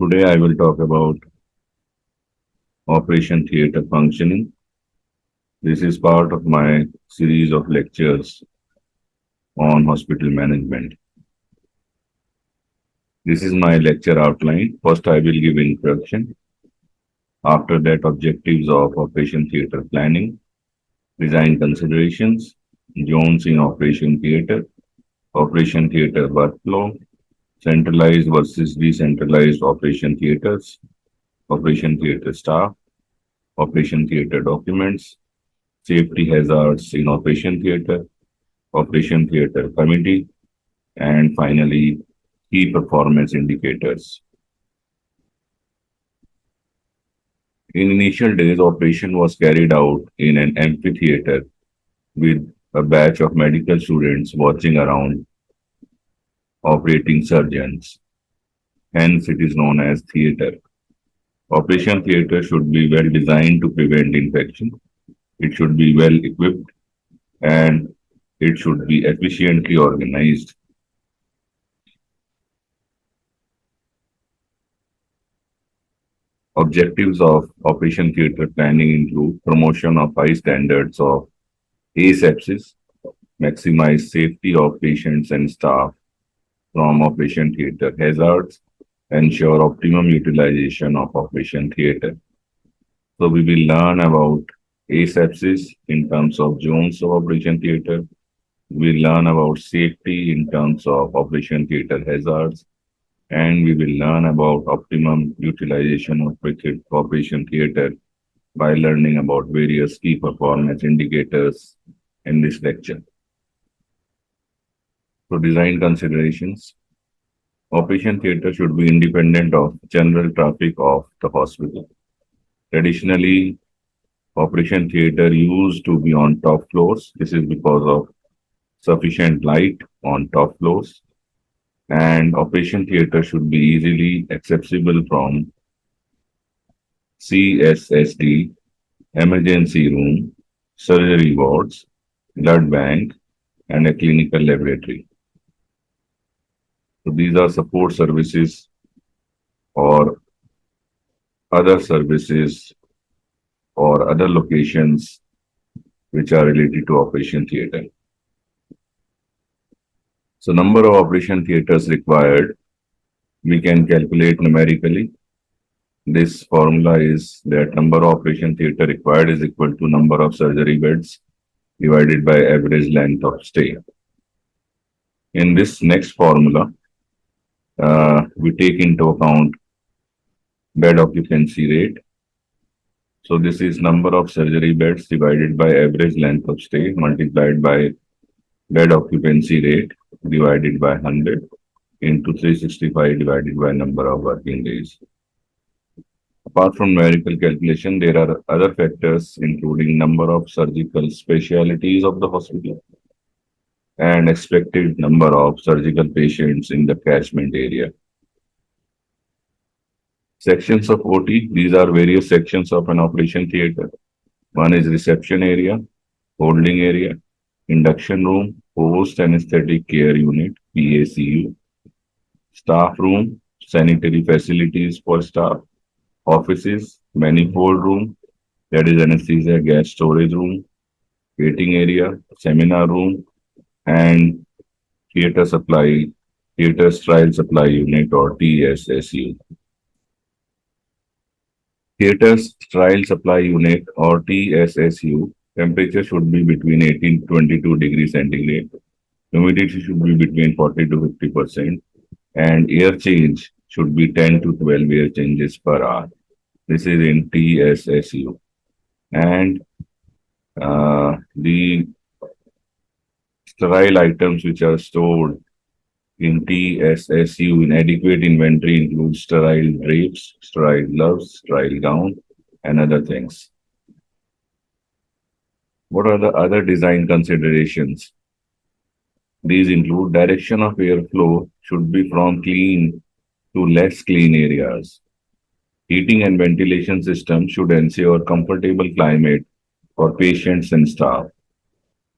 Today I will talk about Operation Theatre Functioning. This is part of my series of lectures on hospital management. This is my lecture outline. First, I will give introduction. After that, objectives of Operation Theatre Planning, design considerations, zones in Operation Theatre workflow, centralized versus decentralized Operation Theatres, Operation Theatre staff, Operation Theatre documents, safety hazards in Operation Theatre Committee, and finally, key performance indicators. In initial days, operation was carried out in an amphitheater with a batch of medical students watching around operating surgeons. Hence, it is known as theater. Operation theater should be well designed to prevent infection. It should be well equipped and it should be efficiently organized. Objectives of Operation Theatre Planning include promotion of high standards of asepsis, maximize safety of patients and staff from Operation Theatre hazards, ensure optimum utilization of Operation Theatre. So we will learn about asepsis in terms of zones of Operation Theatre. We'll learn about safety in terms of Operation Theatre hazards, and we will learn about optimum utilization of Operation Theatre by learning about various key performance indicators in this lecture. So, design considerations. Operation Theatre should be independent of general traffic of the hospital. Traditionally, Operation Theatre used to be on top floors. This is because of sufficient light on top floors, and Operation Theatre should be easily accessible from CSSD, emergency room, surgery wards, blood bank, and a clinical laboratory. So these are support services or other services or other locations which are related to Operation Theatre. So number of operation theatres required, we can calculate numerically. This formula is that number of operation theatre required is equal to number of surgery beds divided by average length of stay. In this next formula, we take into account bed occupancy rate. So this is number of surgery beds divided by average length of stay multiplied by bed occupancy rate divided by 100 into 365 divided by number of working days. Apart from numerical calculation, there are other factors including number of surgical specialties of the hospital and expected number of surgical patients in the catchment area. Sections of OT, these are various sections of an operation theatre. One is reception area, holding area, induction room, post anesthetic care unit, PACU, staff room, sanitary facilities for staff, offices, manifold room, that is anesthesia gas storage room, waiting area, seminar room, and theatre sterile supply unit or TSSU. Theatre sterile supply unit or TSSU, temperature should be between 18 to 22 degrees centigrade. Humidity should be between 40 to 50%, and air change should be 10 to 12 air changes per hour. This is in TSSU. And the sterile items which are stored in TSSU in adequate inventory include sterile drapes, sterile gloves, sterile gown, and other things. What are the other design considerations? These include direction of airflow should be from clean to less clean areas. Heating and ventilation system should ensure comfortable climate for patients and staff.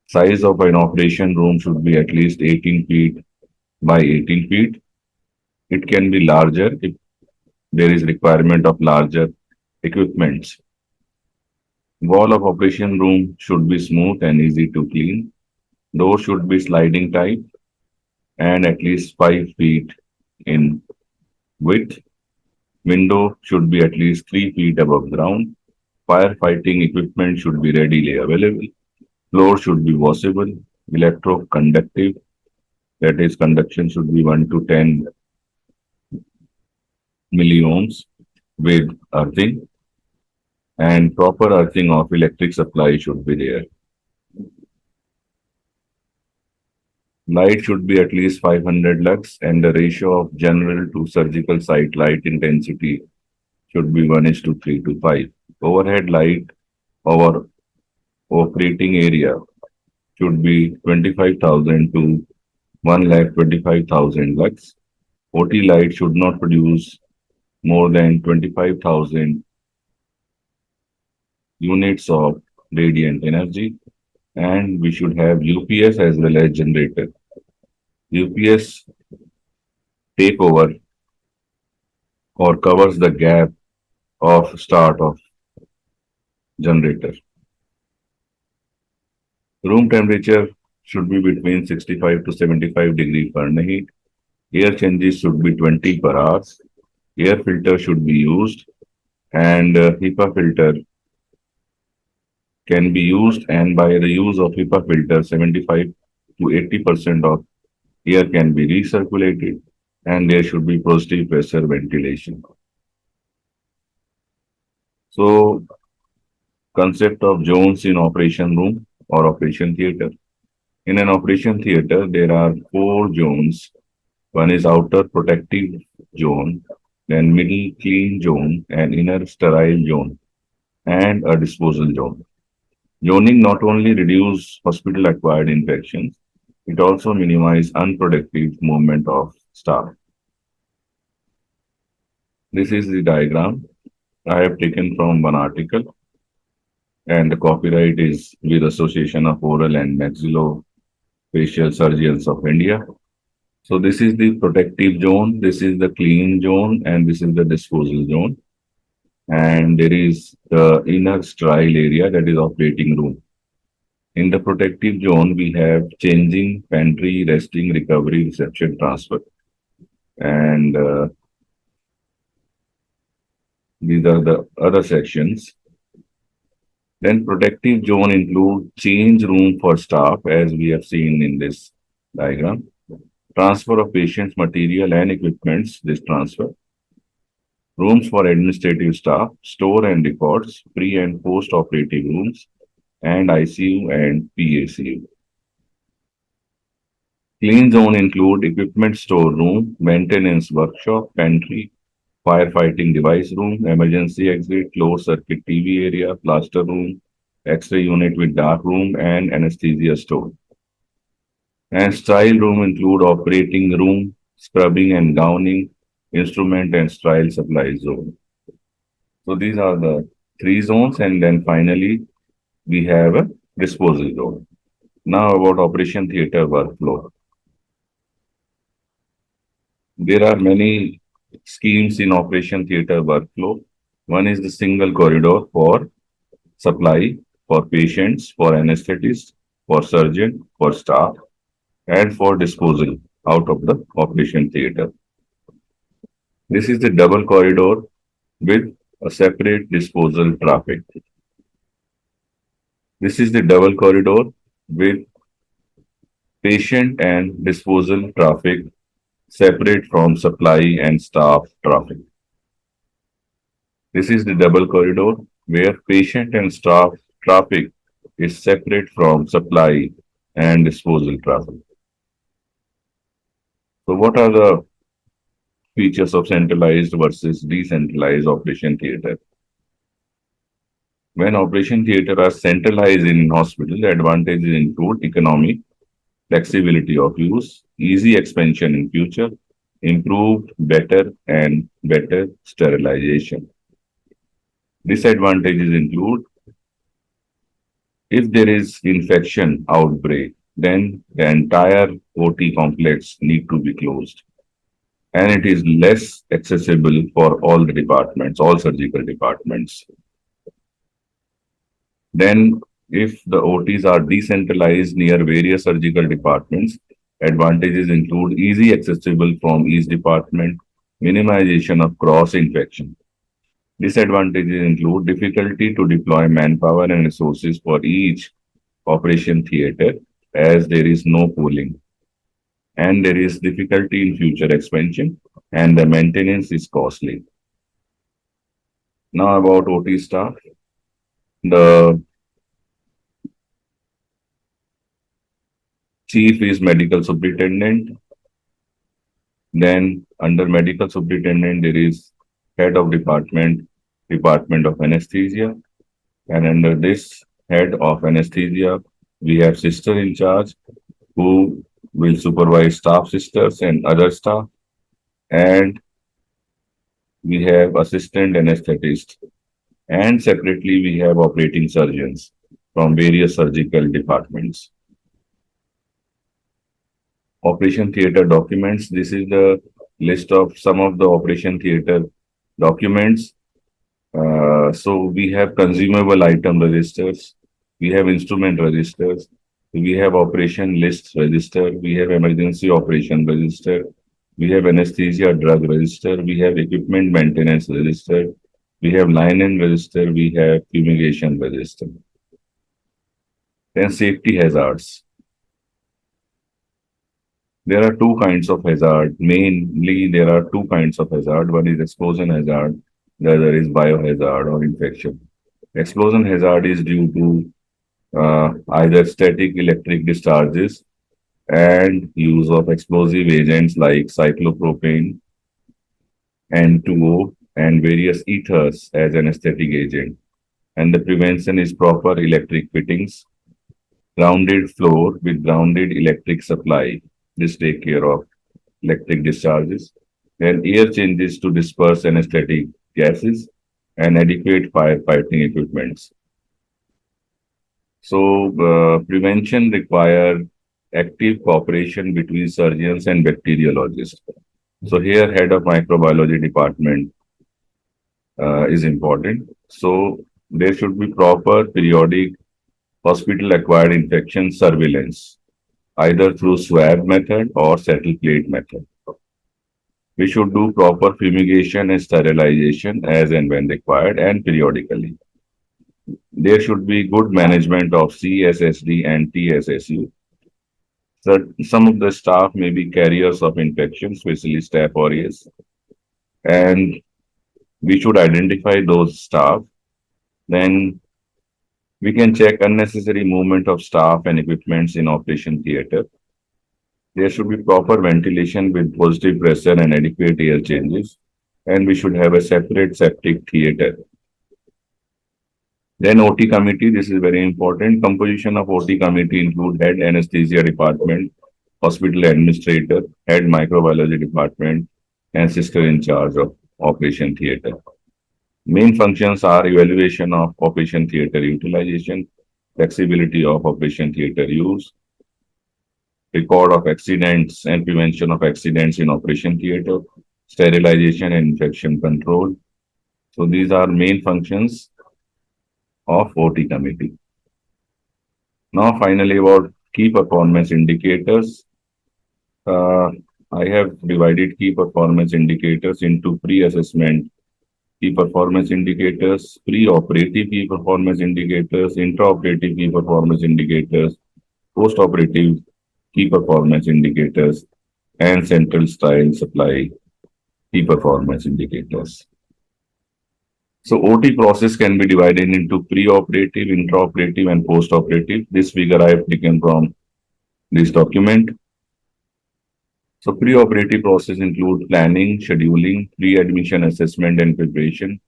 Size of an operation room should be at least 18 feet by 18 feet. It can be larger there is requirement of larger equipments. Wall of operation room should be smooth and easy to clean. Door should be sliding type and at least 5 feet in width. Window should be at least 3 feet above ground. Firefighting equipment should be readily available. Floor should be washable. Electroconductive, that is, conduction should be 1 to 10 milliohms with earthing, and proper earthing of electric supply should be there. Light should be at least 500 lux and the ratio of general to surgical site light intensity should be 1:3 to 5. Overhead light over operating area should be 25,000 to 1,25,000 lux. OT light should not produce more than 25,000 units of radiant energy, and we should have UPS as well as generator. UPS take over or covers the gap of start of generator. Room temperature should be between 65 to 75 degree Fahrenheit. Air changes should be 20 per hour. Air filter should be used, and HEPA filter can be used, and by the use of HEPA filter 75 to 80% of air can be recirculated, and there should be positive pressure ventilation. So, concept of zones in operation room or operation theater. In an operation theater, there are 4 zones. One is outer protective zone, then middle clean zone, and inner sterile zone, and a disposal zone. Zoning not only reduce hospital-acquired infections, it also minimize unproductive movement of staff. This is the diagram I have taken from one article, and the copyright is with Association of Oral and Maxillofacial Surgeons of India. So this is the protective zone, this is the clean zone, and this is the disposal zone. And there is the inner sterile area, that is operating room. In the protective zone, we have changing, pantry, resting, recovery, reception, transfer. And these are the other sections. Then protective zone include change room for staff, as we have seen in this diagram. Transfer of patients, material and equipments, this transfer. Rooms for administrative staff, store and records, pre and post operative rooms, and ICU and PACU. Clean zone include equipment store room, maintenance workshop, pantry, firefighting device room, emergency exit, closed circuit TV area, plaster room, X-ray unit with dark room, and anesthesia store. And sterile room include operating room, scrubbing and gowning, instrument and sterile supply zone. So these are the 3 zones, and then finally we have a disposal zone. Now about operation theater workflow. There are many schemes in operation theater workflow. One is the single corridor for supply, for patients, for anesthetists, for surgeon, for staff, and for disposal out of the operation theater. This is the double corridor with a separate disposal traffic. This is the double corridor with patient and disposal traffic separate from supply and staff traffic. This is the double corridor where patient and staff traffic is separate from supply and disposal traffic. So what are the features of centralized versus decentralized operation theater? When operation theater are centralized in hospital, the advantages include economy, flexibility of use, easy expansion in future, improved, better sterilization. Disadvantages include if there is infection outbreak, then the entire OT complex need to be closed. and it is less accessible for all the departments, all surgical departments. Then, if the OTs are decentralized near various surgical departments, advantages include easy accessible from each department, minimization of cross infection. Disadvantages include difficulty to deploy manpower and resources for each operation theater as there is no pooling, and there is difficulty in future expansion, and the maintenance is costly. Now about OT staff. The chief is medical superintendent. Then under medical superintendent, there is head of department, department of anesthesia. And under this head of anesthesia, we have sister in charge who will supervise staff sisters and other staff. And we have assistant anesthetist. And separately, we have operating surgeons from various surgical departments. Operation theater documents. This is the list of some of the operation theater documents. So we have consumable item registers, we have instrument registers, we have operation list register, we have emergency operation register, we have anesthesia drug register, we have equipment maintenance register, we have line-in register, we have fumigation register. Then safety hazards. There are two kinds of hazard. Mainly, there are two kinds of hazard. One is explosion hazard, the other is biohazard or infection. Explosion hazard is due to either static electric discharges and use of explosive agents like cyclopropane, N2O, and various ethers as anesthetic agent. And the prevention is proper electric fittings, grounded floor with grounded electric supply. This take care of electric discharges, and air changes to disperse anesthetic gases, and adequate firefighting equipments. So, prevention require active cooperation between surgeons and bacteriologists. So here, head of microbiology department is important. So there should be proper periodic hospital-acquired infection surveillance, either through swab method or settle plate method. We should do proper fumigation and sterilization as and when required and periodically. There should be good management of CSSD and TSSU. So some of the staff may be carriers of infection, especially Staph aureus, and we should identify those staff. Then we can check unnecessary movement of staff and equipments in operation theater. There should be proper ventilation with positive pressure and adequate air changes, and we should have a separate septic theater. Then OT committee, this is very important. Composition of OT committee include head anesthesia department, hospital administrator, head microbiology department, and sister in charge of operation theater. Main functions are evaluation of operation theater utilization, flexibility of operation theater use, record of accidents and prevention of accidents in operation theater, sterilization and infection control. So these are main functions of OT committee. Now finally about key performance indicators. I have divided key performance indicators into pre-assessment key performance indicators, pre-operative key performance indicators, intra-operative key performance indicators, post-operative key performance indicators, and central sterile supply key performance indicators. So OT process can be divided into pre-operative, intraoperative, and post-operative. This figure I have taken from this document. So pre-operative process include planning, scheduling, pre-admission assessment and preparation,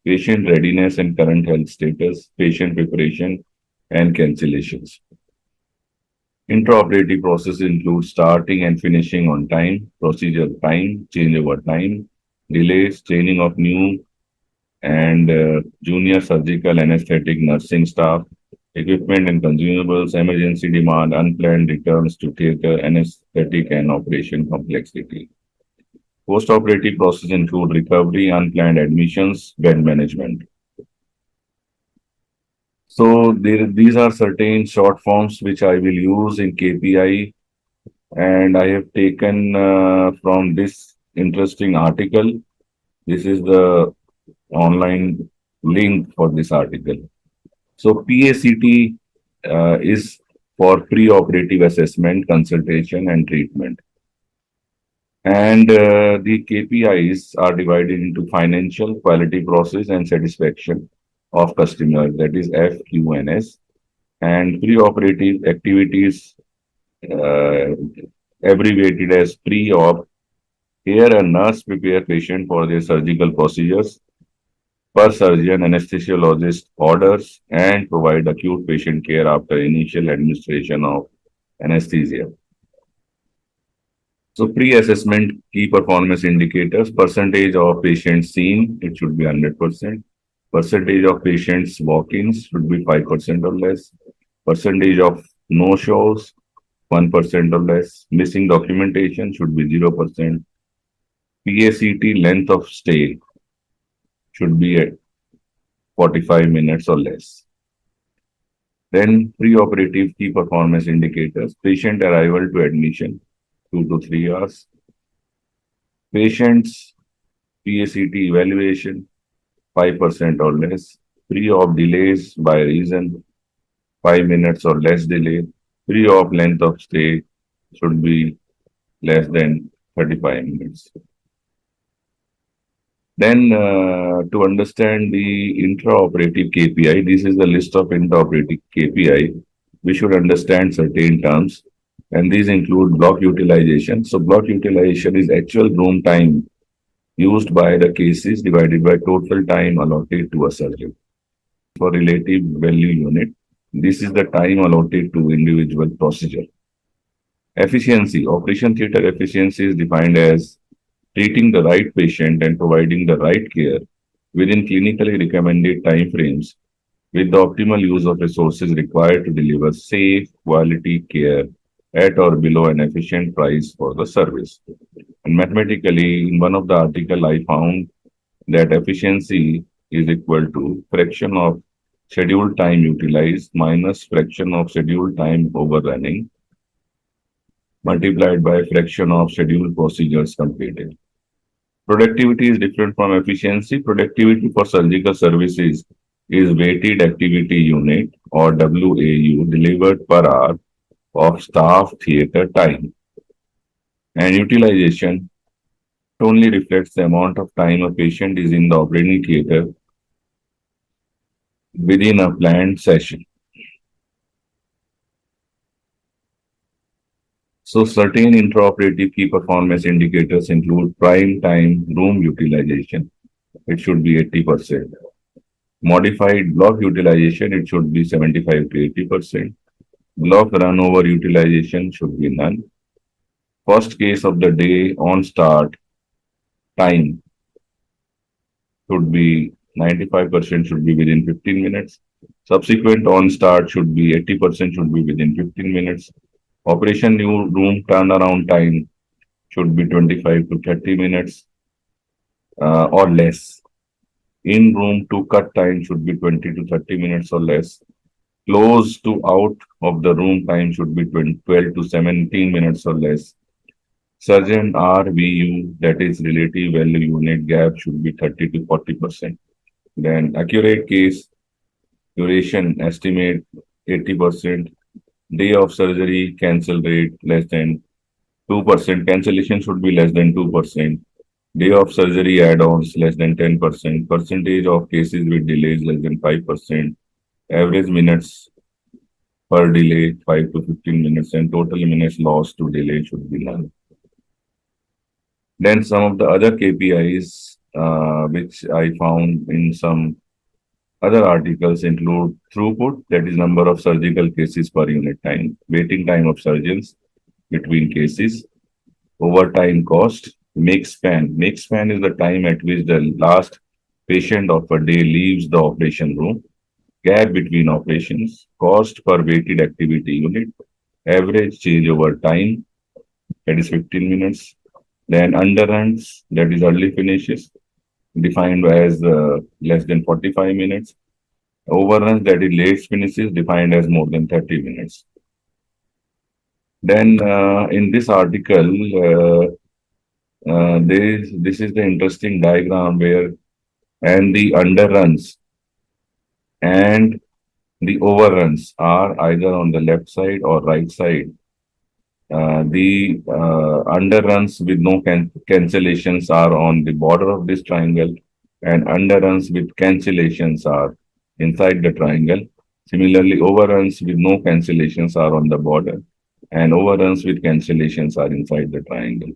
patient readiness and current health status, patient preparation, and cancellations. Intraoperative process includes starting and finishing on time, procedure time, changeover time, delays, training of new and junior surgical anesthetic nursing staff, equipment and consumables, emergency demand, unplanned returns to theater, anesthetic and operation complexity. Post-operative process include recovery, unplanned admissions, bed management. So these are certain short forms which I will use in KPI, and I have taken from this interesting article. This is the online link for this article. So PACT is for pre-operative assessment, consultation, and treatment. And the KPIs are divided into financial, quality, process, and satisfaction of customer. That is FQNS. And pre-operative activities uh, abbreviated as pre-op. Here, a nurse prepare patient for their surgical procedures. Per surgeon, anesthesiologist orders and provide acute patient care after initial administration of anesthesia. So pre-assessment key performance indicators, percentage of patients seen, it should be 100%. Percentage of patients walk-ins should be 5% or less. Percentage of no-shows, 1% or less. Missing documentation should be 0%. PACT length of stay should be at 45 minutes or less. Then pre-operative key performance indicators, patient arrival to admission, 2 to 3 hours. Patient's PACT evaluation, 5% or less. Pre-op delays by reason, 5 minutes or less delay. Pre-op length of stay should be less than 35 minutes. Then to understand the intra-operative KPI, this is the list of intra-operative KPI. We should understand certain terms, and these include block utilization. So block utilization is actual room time used by the cases divided by total time allotted to a surgeon. For relative value unit, this is the time allotted to individual procedure. Efficiency, operation theater efficiency is defined as treating the right patient and providing the right care within clinically recommended time frames with the optimal use of resources required to deliver safe, quality care at or below an efficient price for the service. And mathematically, in one of the article, I found that efficiency is equal to fraction of scheduled time utilized minus fraction of scheduled time overrunning multiplied by fraction of scheduled procedures completed. Productivity is different from efficiency. Productivity for surgical services is weighted activity unit or WAU delivered per hour of staff theater time. And utilization only reflects the amount of time a patient is in the operating theater within a planned session. So certain intraoperative key performance indicators include prime time room utilization. It should be 80%. Modified block utilization, it should be 75 to 80%. Block run over utilization should be none. First case of the day on start time should be 95% should be within 15 minutes. Subsequent on start should be 80% should be within 15 minutes. Operation new room turnaround time should be 25 to 30 minutes or less. In room to cut time should be 20 to 30 minutes or less. Close to out of the room time should be 12 to 17 minutes or less. Surgeon RVU, that is relative value unit gap, should be 30 to 40%. Then accurate case duration estimate 80%. Day of surgery cancel rate less than 2%. Cancellation should be less than 2%. Day of surgery add-ons less than 10%. Percentage of cases with delays less than 5%. Average minutes per delay 5 to 15 minutes, and total minutes lost to delay should be none. Then some of the other KPIs which I found in some other articles include throughput, that is number of surgical cases per unit time, waiting time of surgeons between cases, overtime cost, make span. Make span is the time at which the last patient of a day leaves the operation room, gap between operations, cost per weighted activity unit, average change over time, that is 15 minutes, Then underruns, that is early finishes, defined as less than 45 minutes. Overruns, that is late finishes, defined as more than 30 minutes. Then in this article, this is the interesting diagram where and the underruns and the overruns are either on the left side or right side. The underruns with no cancellations are on the border of this triangle, and underruns with cancellations are inside the triangle. Similarly, overruns with no cancellations are on the border, and overruns with cancellations are inside the triangle.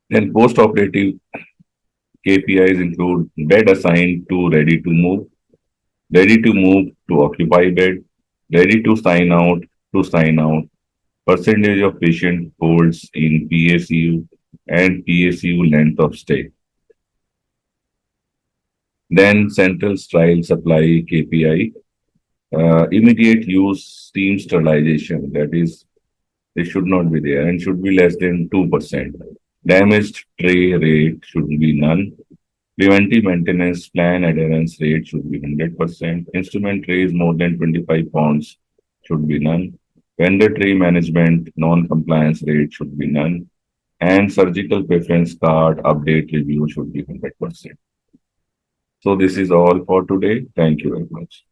Then post-operative KPIs include bed assigned to ready to move to occupy bed, ready to sign out, percentage of patient holds in PACU, and PACU length of stay. Then central sterile supply KPI, immediate use steam sterilization, that is, it should not be there and should be less than 2%. Damaged tray rate should be none. Preventive maintenance plan adherence rate should be 100%. Instrument trays more than 25 pounds should be none. Vendor tray management non-compliance rate should be none. And surgical preference card update review should be 100%. So this is all for today. Thank you very much.